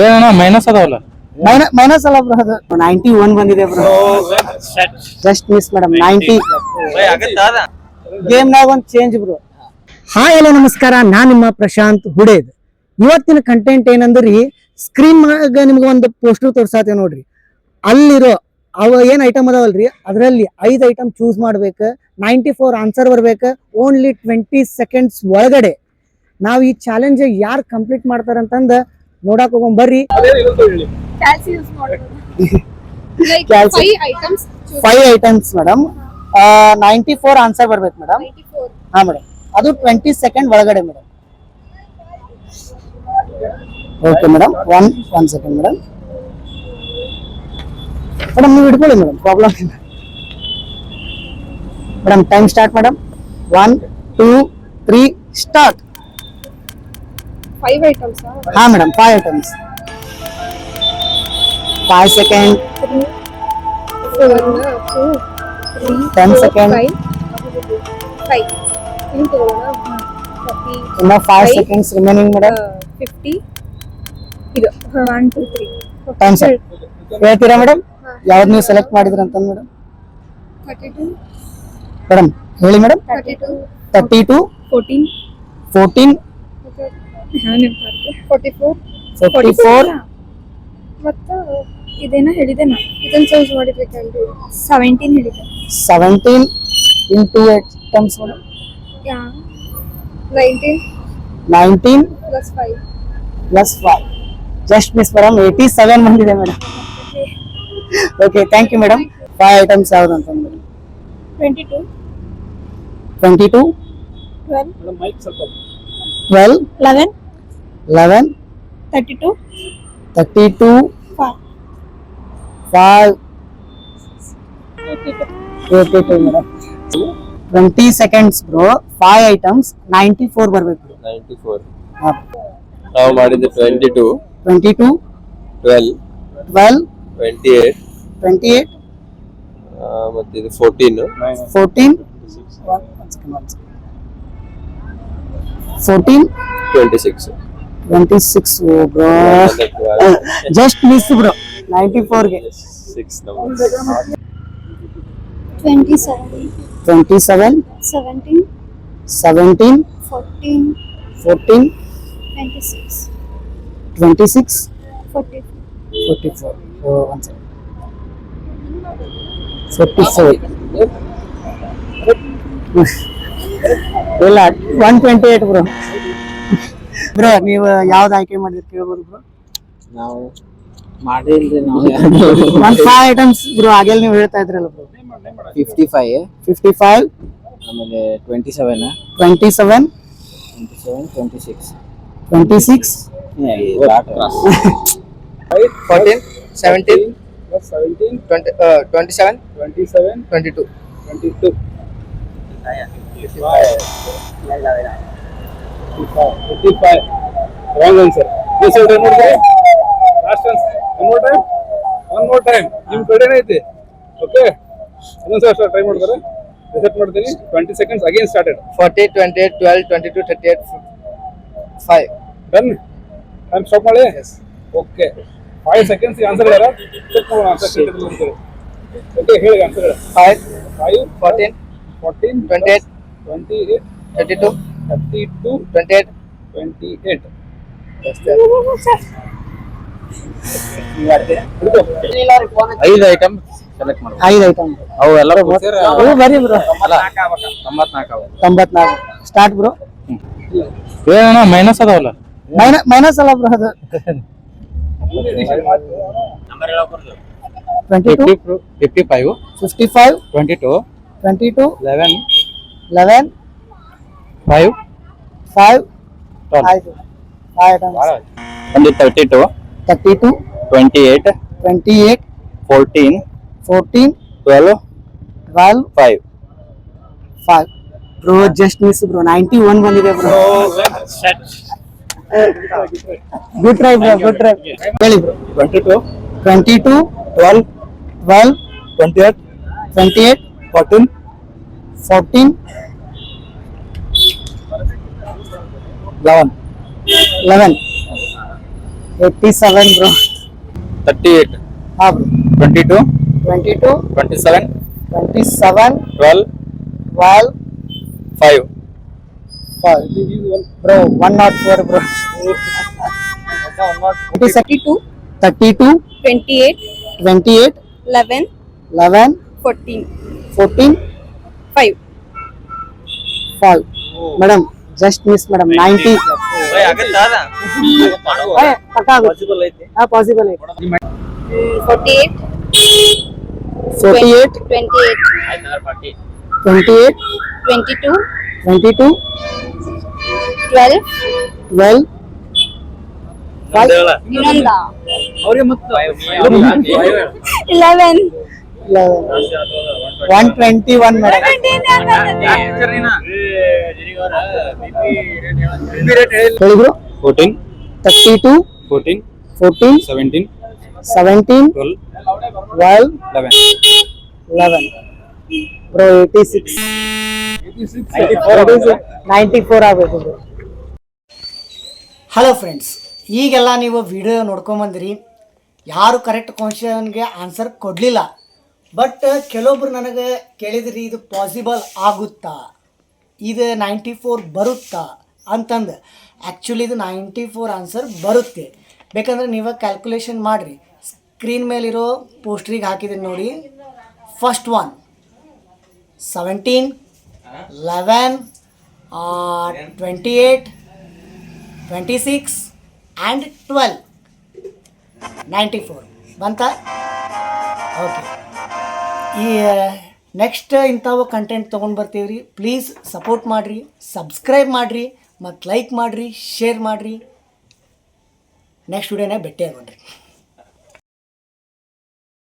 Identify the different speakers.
Speaker 1: ಏನಣ್ಣ minus ಅದಾವಲ್ಲ
Speaker 2: minus ಅಲ್ಲ bro, ಅದು 91 ಬಂದಿದೆ bro. Just miss madam. 90 game ನಾಗ ಒಂದು ಚೇಂಜ್ ಬ್ರೋ. ಹಾಯ್ ಹಲೋ ನಮಸ್ಕಾರ, ನಾನ್ ನಿಮ್ಮ ಪ್ರಶಾಂತ್ ಹುಡೇದ್. ಇವತ್ತಿನ ಕಂಟೆಂಟ್ ಏನಂದ್ರಿ, ಸ್ಕ್ರೀನ್ ನಿಮ್ಗೆ ಒಂದು ಪೋಸ್ಟರ್ ತೋರ್ಸಾತೆ ನೋಡ್ರಿ. ಅಲ್ಲಿರೋ ಅವ ಏನ್ ಐಟಮ್ ಅದಾವಲ್ರಿ, ಅದರಲ್ಲಿ 5 ಐಟಮ್ ಚೂಸ್ ಮಾಡ್ಬೇಕು. 94 ಆನ್ಸರ್ ಬರ್ಬೇಕು. ಓನ್ಲಿ 20 ಸೆಕೆಂಡ್ಸ್ ಒಳಗಡೆ ನಾವ್ ಈ ಚಾಲೆಂಜ್ ಯಾರು ಕಂಪ್ಲೀಟ್ ಮಾಡ್ತಾರಂತಂದ ನೋಡಕ್ ಹೋಗೋಣ ಬರ್ರಿ. Five items madam. 94 ಆನ್ಸರ್ ಬರ್ಬೇಕು ಮೇಡಮ್. ಹಾ ಮೇಡಮ್, ಅದು 20 ಸೆಕೆಂಡ್ ಒಳಗಡೆ madam. Okay madam, one second madam. Madam ನೀವು ಹಿಡ್ಕೊಳ್ಳಿ ಮೇಡಮ್, ಪ್ರಾಬ್ಲಮ್ ಇಲ್ಲ madam. Time start madam. 1 2 3 start.
Speaker 3: 5 items.
Speaker 2: ಹಾ ಮೇಡಮ್, 5 ಐಟಮ್ಸ್. 5 ಸೆಕೆಂಡ್. 10 ಸೆಕೆಂಡ್.
Speaker 3: 5.
Speaker 2: ಇನ್ನ 5 ಸೆಕೆಂಡ್ಸ್ ರಿಮೈನಿಂಗ್ ಮೇಡಮ್.
Speaker 3: 50. ಇದು 1 2 3.
Speaker 2: ಟೈಮ್ ಸರ್ ಹೇಳ್ತೀರಾ ಮೇಡಮ್? ಯಾವ್ದು ನೀವು ಸೆಲೆಕ್ಟ್ ಮಾಡಿದ್ರಿ ಅಂತ ಮೇಡಮ್?
Speaker 3: 32.
Speaker 2: ಮೇಡಮ್ ಹೇಳಿ ಮೇಡಮ್. 32
Speaker 3: 14.
Speaker 2: 14
Speaker 3: 44.
Speaker 2: 44
Speaker 3: ಮತ್ತು ಇದೇನ ಹೇಳಿದೆ ನಾ, ಇದನ್ನ ಚೂಸ್ ಮಾಡಿರ್ಬೇಕಲ್ರಿ. 17 ಹೇಳಿದೆ.
Speaker 2: 17 into 8 items madam. 19
Speaker 3: plus 5.
Speaker 2: Plus 5 just miss madam. 87 ಬಂದಿದೆ madam. Okay, thank you madam. 5 items ಯಾವ್ದು ಅಂತ madam?
Speaker 3: 22.
Speaker 2: 22
Speaker 3: 12.
Speaker 2: 12
Speaker 3: 11.
Speaker 2: 11
Speaker 3: 32.
Speaker 2: 32
Speaker 3: 5.
Speaker 2: 5 82 madam. 20 seconds bro. 5 items. 94 ಬರ್ಬೇಕು.
Speaker 1: 94 ನಾವು ಮಾಡಿದ್ದು 22
Speaker 2: 22
Speaker 1: 12
Speaker 2: 12
Speaker 1: 28
Speaker 2: 28
Speaker 1: ಮತ್ತೆ ಇದು 14
Speaker 2: 14 14
Speaker 1: 26
Speaker 2: 26 ಬ್ರೋ. ಜಸ್ಟ್ ಮಿಸ್ ಬ್ರೋ 94 ಗೆ.
Speaker 1: 6 numbers.
Speaker 3: 27.
Speaker 2: 27
Speaker 3: 17.
Speaker 2: 17
Speaker 3: 14.
Speaker 2: 14
Speaker 3: 26.
Speaker 2: 26
Speaker 3: 44.
Speaker 2: 44 one second. 44 ಇಲ್ಲ 128 ಬ್ರೋ. ಬ್ರೋ ನೀವು ಯಾವ್ದು ಆಯ್ಕೆ ಮಾಡಿದ್ರಿ ಕೇಳ್ಬೋದು ಬ್ರೋ?
Speaker 4: ನಾವು ಮಾಡಿಲ್ರಿ. ನಾವು
Speaker 2: 5 ಐಟಮ್ಸ್ ಬ್ರೋ. ಆಗೇಲ್ ನೀವು ಹೇಳ್ತಾ ಇದ್ರಲ್ಲ ಬ್ರೋ.
Speaker 4: 55,
Speaker 2: 55
Speaker 4: ಆಮೇಲೆ 27,
Speaker 2: 27
Speaker 4: 26.
Speaker 2: 26
Speaker 4: 14, 17, 20, 27, 22.
Speaker 1: 55 wrong answer. This is one more time. Last answer. One more time. ನಿಮ್ಮ ಕಡೆನೇ ಐತಿ. ಓಕೆ, ಇನ್ನೊಂದು ಸಲ ಟ್ರೈ ಮಾಡ್ತಾರೆ. ರಿಸೆಟ್ ಮಾಡ್ತೀನಿ. 20 seconds again started.
Speaker 4: 40, 28, 12, 22, 38, 5.
Speaker 1: Done. Time stop ಮಾಡಿ. ಓಕೆ, 5 seconds ಆನ್ಸರ್ ಹೇಳ. ಚೆಕ್ ಮಾಡೋಣ ಆನ್ಸರ್ ಶೀಟ್ ಅಲ್ಲಿ ಇರುತ್ತೆ. ಓಕೆ, ಹೇಳಿ ಆನ್ಸರ್ ಹೇಳಿ.
Speaker 4: 5,
Speaker 1: 5
Speaker 4: 14,
Speaker 1: 14
Speaker 4: 28,
Speaker 1: 28
Speaker 4: 32,
Speaker 1: 32
Speaker 4: 28.
Speaker 1: 28 5 ಐಟಮ್ ಸೆಲೆಕ್ಟ್ ಮಾಡಿ.
Speaker 2: 5 ಐಟಮ್
Speaker 1: ಅವು ಎಲ್ಲರೂ
Speaker 2: ಬರಿ ಬ್ರೋ.
Speaker 1: 94
Speaker 2: start bro.
Speaker 1: ಏನಣ್ಣ ಮೈನಸ್ ಅದಾವಲ್ಲ
Speaker 2: ಮೈನಸ್ ಅಲ್ಲ ಬ್ರೋ, ಅದು 22
Speaker 1: 55
Speaker 2: 55
Speaker 1: 22
Speaker 2: 22
Speaker 1: 11
Speaker 2: 11
Speaker 1: 5
Speaker 2: 5
Speaker 1: 12
Speaker 2: 5 ಐಟಮ್ಸ್.
Speaker 1: ಒಂದು 32
Speaker 2: 32
Speaker 1: 28
Speaker 2: 28
Speaker 1: 14
Speaker 2: 14
Speaker 1: 12
Speaker 2: 12
Speaker 1: 5
Speaker 2: 5 ಬ್ರೋ. Just miss bro. 91 ಬಂದಿದೆ bro. Good try bro, good try. ಹೇಳಿ ಬ್ರೋ.
Speaker 1: 22
Speaker 2: 22
Speaker 1: 12
Speaker 2: 12
Speaker 1: 28
Speaker 2: 28
Speaker 1: 14
Speaker 2: 14
Speaker 1: 11
Speaker 2: 11 87 ಬ್ರೋ.
Speaker 4: 38,
Speaker 2: ಹಾ bro.
Speaker 4: 22,
Speaker 2: 22,
Speaker 4: 27,
Speaker 2: 27,
Speaker 4: 12,
Speaker 2: 12,
Speaker 4: 5.
Speaker 2: 5. Bro, 104 bro.
Speaker 3: 32,
Speaker 2: 32,
Speaker 3: 28,
Speaker 2: 28,
Speaker 3: 11,
Speaker 2: 11,
Speaker 3: 14,
Speaker 2: 14,
Speaker 3: 5.
Speaker 2: 5. Madam, just miss madam. 90. ಪಕ್ಕ ಆಗುತ್ತೆ. ಹಾ, possible ಐತೆ.
Speaker 3: 48,
Speaker 2: 48,
Speaker 3: 28,
Speaker 2: 28,
Speaker 3: 22,
Speaker 2: 22,
Speaker 3: 12,
Speaker 2: 12, 5,
Speaker 3: ಇನ್ನೊಂದ
Speaker 4: ಅವ್ರಿಗೆ ಮತ್ತು
Speaker 3: 11.
Speaker 2: 121 madam. ಹೇಳಿದ್ರು
Speaker 1: 14,
Speaker 2: 32,
Speaker 1: 14,
Speaker 2: 14,
Speaker 1: 17,
Speaker 2: 17,
Speaker 1: 12,
Speaker 2: 12,
Speaker 1: 11.
Speaker 2: 11. Bro, 86. 94 ಆಗಬೇಕು bro. ಹಲೋ ಫ್ರೆಂಡ್ಸ್, ಈಗೆಲ್ಲ ನೀವು ವಿಡಿಯೋ ನೋಡ್ಕೊಂಬಂದಿರಿ. ಯಾರು ಕರೆಕ್ಟ್ ಕ್ವಶನ್ಗೆ ಆನ್ಸರ್ ಕೊಡಲಿಲ್ಲ. ಬಟ್ ಕೆಲವೊಬ್ರು ನನಗೆ ಕೇಳಿದ್ರಿ ಇದು ಪಾಸಿಬಲ್ ಆಗುತ್ತಾ, ಇದು 94 ಬರುತ್ತಾ ಅಂತಂದು. ಆ್ಯಕ್ಚುಲಿ ಇದು 94 ಆನ್ಸರ್ ಬರುತ್ತೆ. ಬೇಕಂದ್ರೆ ನೀವು ಕ್ಯಾಲ್ಕುಲೇಷನ್ ಮಾಡಿರಿ. ಸ್ಕ್ರೀನ್ ಮೇಲಿರೋ ಪೋಸ್ಟ್ರಿಗೆ ಹಾಕಿದ್ದೀನಿ ನೋಡಿ. First one 17, 11, 28, 26 and 12. 94 ಬಂತ? ಓಕೆ. ಈ ನೆಕ್ಸ್ಟ್ ಇಂಥವು ಕಂಟೆಂಟ್ ತೊಗೊಂಡು ಬರ್ತೀವಿ ರೀ. ಪ್ಲೀಸ್ ಸಪೋರ್ಟ್ ಮಾಡಿರಿ, ಸಬ್ಸ್ಕ್ರೈಬ್ ಮಾಡಿರಿ, ಮತ್ತು ಲೈಕ್ ಮಾಡಿರಿ, ಶೇರ್ ಮಾಡಿರಿ. ನೆಕ್ಸ್ಟ್ ವಿಡಿಯೋನಾಗ ಭೇಟಿ ಆಗೋಣ್ರಿ.